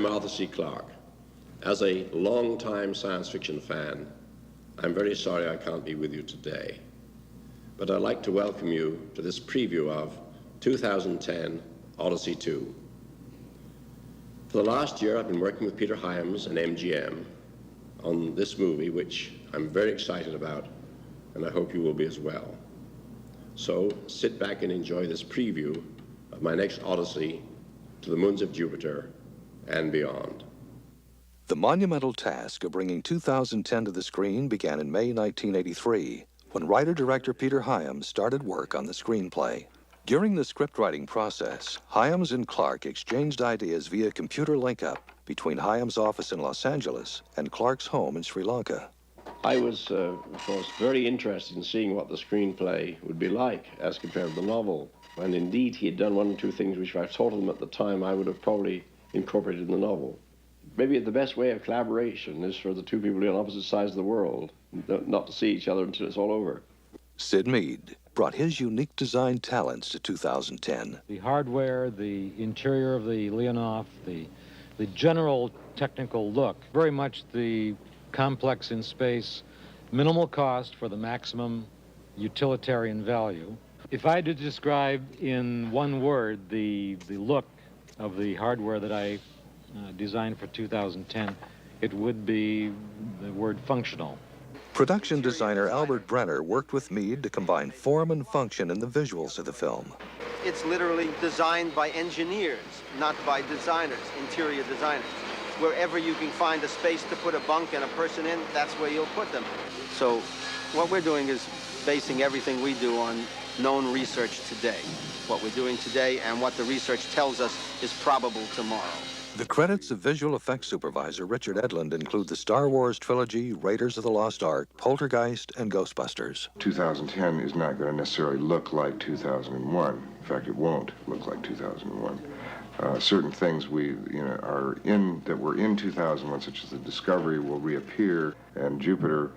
I'm Arthur C. Clarke. As a long-time science fiction fan, I'm very sorry I can't be with you today. But I'd like to welcome you to this preview of 2010 Odyssey 2. For the last year, I've been working with Peter Hyams and MGM on this movie, which I'm very excited about, and I hope you will be as well. So sit back and enjoy this preview of my next Odyssey to the moons of Jupiter and beyond. The monumental task of bringing 2010 to the screen began in May 1983, when writer-director Peter Hyams started work on the screenplay. During the script-writing process, Hyams and Clarke exchanged ideas via computer link-up between Hyams' office in Los Angeles and Clarke's home in Sri Lanka. I was, of course, very interested in seeing what the screenplay would be like as compared to the novel. And indeed, he had done one or two things which, if I told him at the time, I would have probably incorporated in the novel. Maybe the best way of collaboration is for the two people on opposite sides of the world not to see each other until it's all over. Sid Mead brought his unique design talents to 2010. The hardware, the interior of the Leonov, the general technical look, very much the complex in space, minimal cost for the maximum utilitarian value. If I had to describe in one word the look of the hardware that I designed for 2010, it would be the word functional. Production designer Albert Brenner worked with Mead to combine form and function in the visuals of the film. It's literally designed by engineers, not by designers, interior designers. Wherever you can find a space to put a bunk and a person in, that's where you'll put them. So what we're doing is basing everything we do on known research today. What we're doing today and what the research tells us is probable tomorrow. The credits of visual effects supervisor Richard Edlund include the Star Wars trilogy, Raiders of the Lost Ark, Poltergeist, and Ghostbusters. 2010 is not going to necessarily look like 2001. In fact, it won't look like 2001. Certain things that were in 2001, such as the Discovery, will reappear, and Jupiter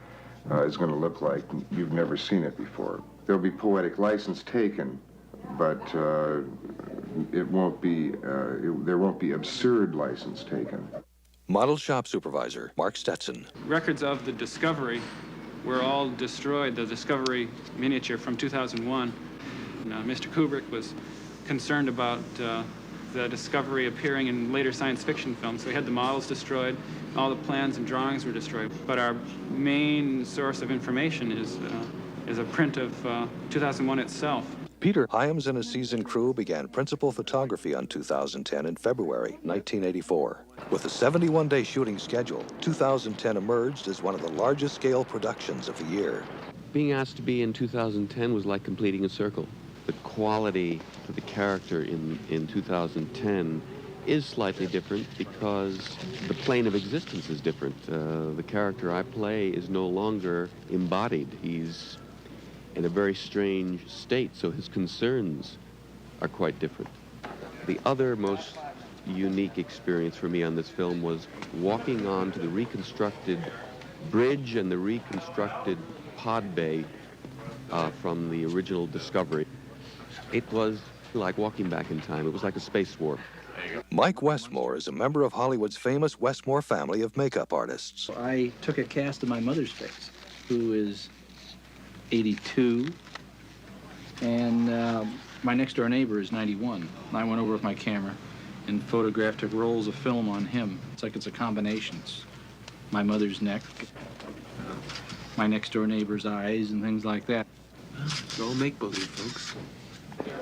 is going to look like you've never seen it before. There'll be poetic license taken, but it won't be. There won't be absurd license taken. Model shop supervisor Mark Stetson. Records of the Discovery were all destroyed. The Discovery miniature from 2001. Mr. Kubrick was concerned about the Discovery appearing in later science fiction films. So we had the models destroyed, all the plans and drawings were destroyed. But our main source of information is a print of 2001 itself. Peter Hyams and his seasoned crew began principal photography on 2010 in February 1984. With a 71-day shooting schedule, 2010 emerged as one of the largest scale productions of the year. Being asked to be in 2010 was like completing a circle. The quality of the character in 2010 is slightly different because the plane of existence is different. The character I play is no longer embodied. He's in a very strange state, so his concerns are quite different. The other most unique experience for me on this film was walking onto the reconstructed bridge and the reconstructed pod bay from the original Discovery. It was like walking back in time. It was like a space warp. Mike Westmore is a member of Hollywood's famous Westmore family of makeup artists. I took a cast of my mother's face, who is 82, and my next door neighbor is 91. I went over with my camera and photographed, took rolls of film on him. It's like it's a combination. It's my mother's neck, my next door neighbor's eyes, and things like that. It's all make-believe, folks.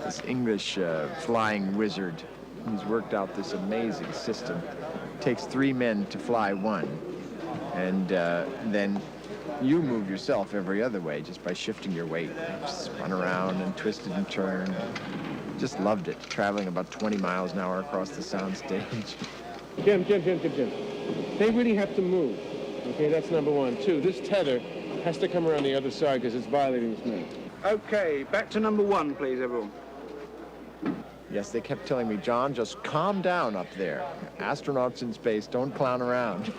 This English flying wizard who's worked out this amazing system. It takes 3 men to fly one, and then you move yourself every other way just by shifting your weight. Spun around and twisted and turned. Just loved it, traveling about 20 miles an hour across the sound stage. Jim. They really have to move. Okay, that's number one. 2, this tether has to come around the other side because it's violating this man. Okay, back to number 1, please, everyone. Yes, they kept telling me, John, just calm down up there. Astronauts in space, don't clown around.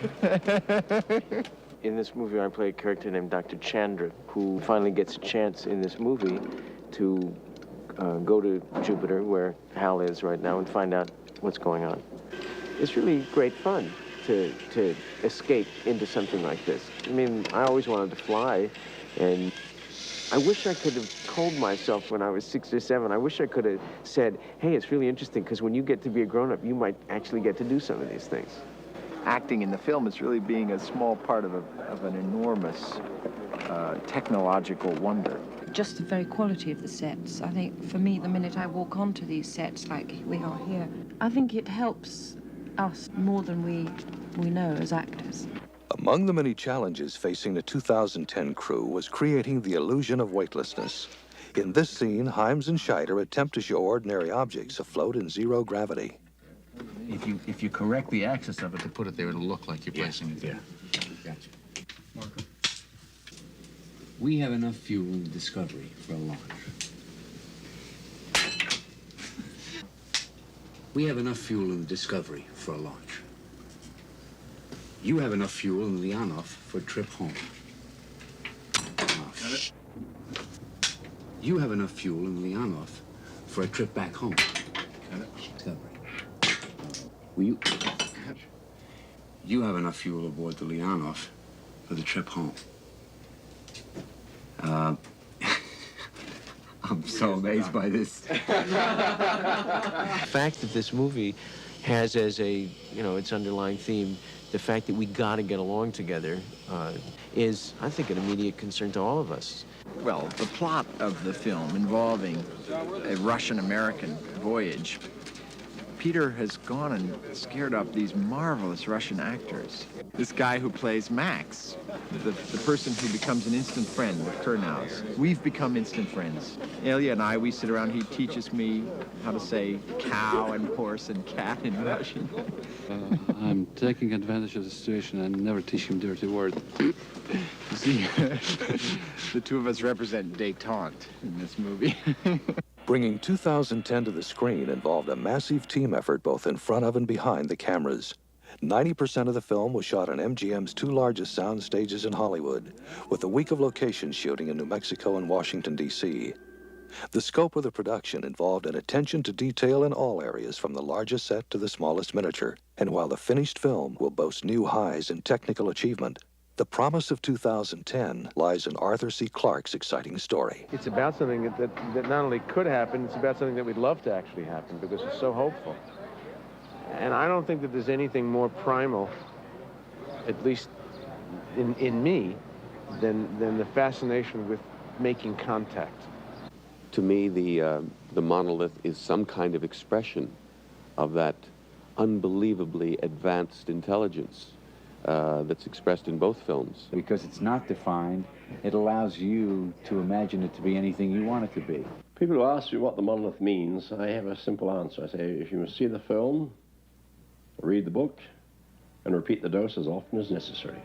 In this movie, I play a character named Dr. Chandra, who finally gets a chance in this movie to go to Jupiter, where Hal is right now, and find out what's going on. it's really great fun to escape into something like this. I mean, I always wanted to fly, and I wish I could have told myself when I was 6 or 7, I wish I could have said, hey, it's really interesting, because when you get to be a grown-up, you might actually get to do some of these things. Acting in the film is really being a small part of an enormous technological wonder. Just the very quality of the sets. I think for me, the minute I walk onto these sets like we are here, I think it helps us more than we know as actors. Among the many challenges facing the 2010 crew was creating the illusion of weightlessness. In this scene, Himes and Scheider attempt to show ordinary objects afloat in zero gravity. If you correct the axis of it to put it there, it'll look like you're placing it there. Gotcha. We have enough fuel in the Discovery for a launch. We have enough fuel in the Discovery for a launch. You have enough fuel in the Leonov for a trip home. You have enough fuel in the Leonov for a trip back home. Discovery. Will you have enough fuel aboard the Leonov for the trip home. I'm so amazed by this. The fact that this movie has as a, its underlying theme, the fact that we got to get along together is, I think, an immediate concern to all of us. Well, the plot of the film involving a Russian-American voyage, Peter has gone and scared up these marvelous Russian actors. This guy who plays Max, the person who becomes an instant friend with Kurnaus. We've become instant friends. Ilya and I, we sit around, he teaches me how to say cow and horse and cat in Russian. I'm taking advantage of the situation and never teach him dirty word. You see, the two of us represent détente in this movie. Bringing 2010 to the screen involved a massive team effort both in front of and behind the cameras. 90% of the film was shot on MGM's 2 largest sound stages in Hollywood, with a week of location shooting in New Mexico and Washington, D.C. The scope of the production involved an attention to detail in all areas, from the largest set to the smallest miniature. And while the finished film will boast new highs in technical achievement, the promise of 2010 lies in Arthur C. Clarke's exciting story. It's about something that not only could happen, it's about something that we'd love to actually happen because it's so hopeful. And I don't think that there's anything more primal, at least in me, than the fascination with making contact. To me, the monolith is some kind of expression of that unbelievably advanced intelligence that's expressed in both films. Because it's not defined, it allows you to imagine it to be anything you want it to be. People who ask me what the monolith means, I have a simple answer. I say, if you must see the film, read the book, and repeat the dose as often as necessary.